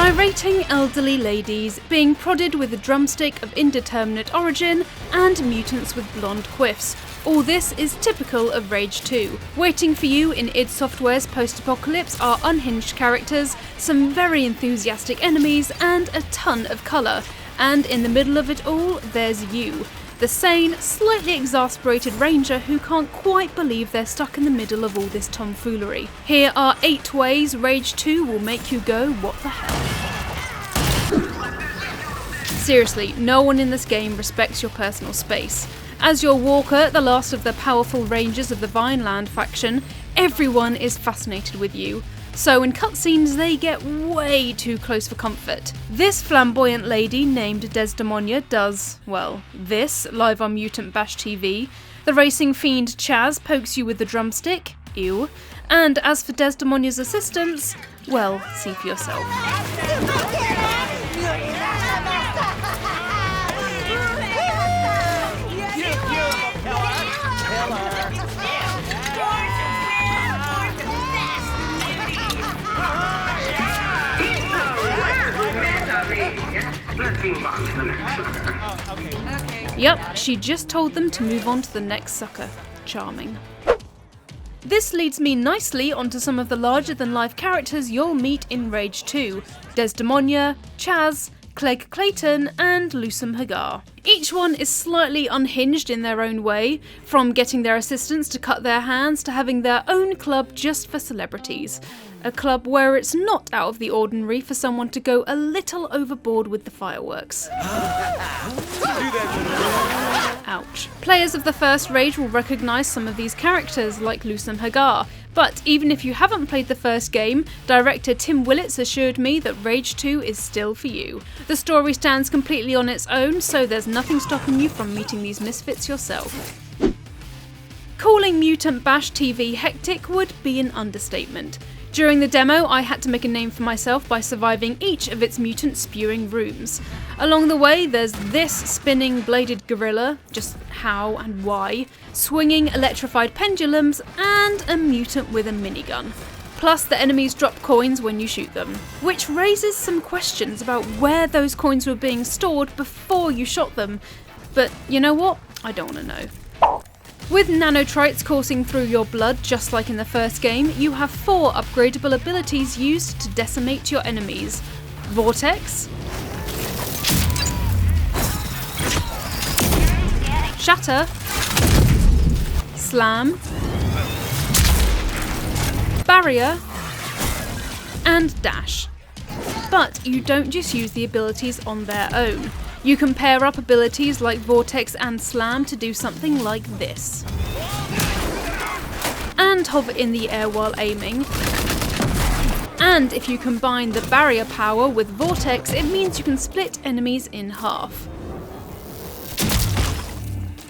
Gyrating elderly ladies, being prodded with a drumstick of indeterminate origin, and mutants with blonde quiffs. All this is typical of Rage 2. Waiting for you in id Software's post-apocalypse are unhinged characters, some very enthusiastic enemies, and a ton of colour. And in the middle of it all, there's you. The sane, slightly exasperated ranger who can't quite believe they're stuck in the middle of all this tomfoolery. Here are 8 ways Rage 2 will make you go, what the hell. Seriously, no one in this game respects your personal space. As your walker, the last of the powerful rangers of the Vineland faction, everyone is fascinated with you. So in cutscenes they get way too close for comfort. This flamboyant lady named Desdemonia does, well, this, live on Mutant Bash TV. The racing fiend Chaz pokes you with the drumstick, ew. And as for Desdemonia's assistants, well, see for yourself. Yep, she just told them to move on to the next sucker. Charming. This leads me nicely onto some of the larger-than-life characters you'll meet in Rage 2. Desdemonia, Chaz, Clegg Clayton, and Lusum Hagar. Each one is slightly unhinged in their own way, from getting their assistants to cut their hands to having their own club just for celebrities. A club where it's not out of the ordinary for someone to go a little overboard with the fireworks. Ouch. Players of the first Rage will recognise some of these characters, like Lusum Hagar, but even if you haven't played the first game, director Tim Willits assured me that Rage 2 is still for you. The story stands completely on its own, so there's nothing stopping you from meeting these misfits yourself. Calling Mutant Bash TV hectic would be an understatement. During the demo, I had to make a name for myself by surviving each of its mutant spewing rooms. Along the way, there's this spinning bladed gorilla, just how and why, swinging electrified pendulums, and a mutant with a minigun. Plus, the enemies drop coins when you shoot them, which raises some questions about where those coins were being stored before you shot them. But you know what? I don't want to know. With nanotrites coursing through your blood just like in the first game, you have 4 upgradable abilities used to decimate your enemies. Vortex, Shatter, Slam, Barrier, and Dash. But you don't just use the abilities on their own. You can pair up abilities like Vortex and Slam to do something like this. And hover in the air while aiming. And if you combine the barrier power with Vortex, it means you can split enemies in half.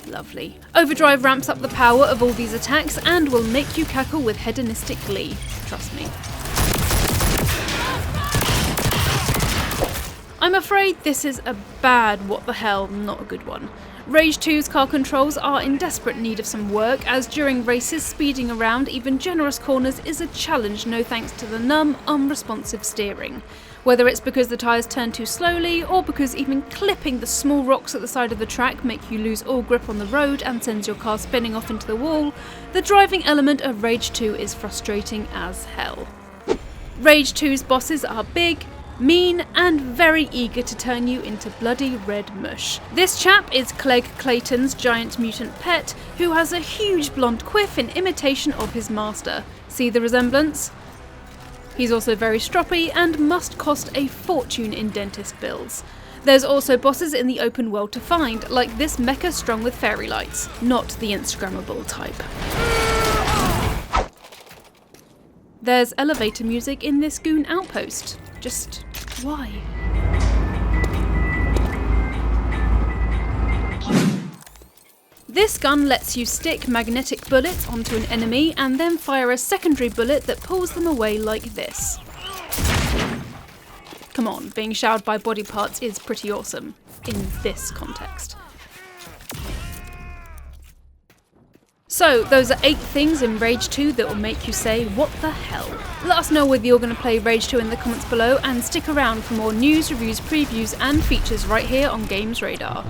Lovely. Overdrive ramps up the power of all these attacks and will make you cackle with hedonistic glee. Trust me. I'm afraid this is a bad what the hell, not a good one. Rage 2's car controls are in desperate need of some work, as during races speeding around even generous corners is a challenge no thanks to the numb, unresponsive steering. Whether it's because the tyres turn too slowly, or because even clipping the small rocks at the side of the track make you lose all grip on the road and sends your car spinning off into the wall, the driving element of Rage 2 is frustrating as hell. Rage 2's bosses are big, mean, and very eager to turn you into bloody red mush. This chap is Clegg Clayton's giant mutant pet, who has a huge blonde quiff in imitation of his master. See the resemblance? He's also very stroppy and must cost a fortune in dentist bills. There's also bosses in the open world to find, like this mecha strung with fairy lights, not the Instagrammable type. There's elevator music in this goon outpost. Just why? This gun lets you stick magnetic bullets onto an enemy and then fire a secondary bullet that pulls them away like this. Come on, being showered by body parts is pretty awesome, in this context. So, those are 8 things in Rage 2 that will make you say, what the hell? Let us know whether you're going to play Rage 2 in the comments below, and stick around for more news, reviews, previews and features right here on GamesRadar.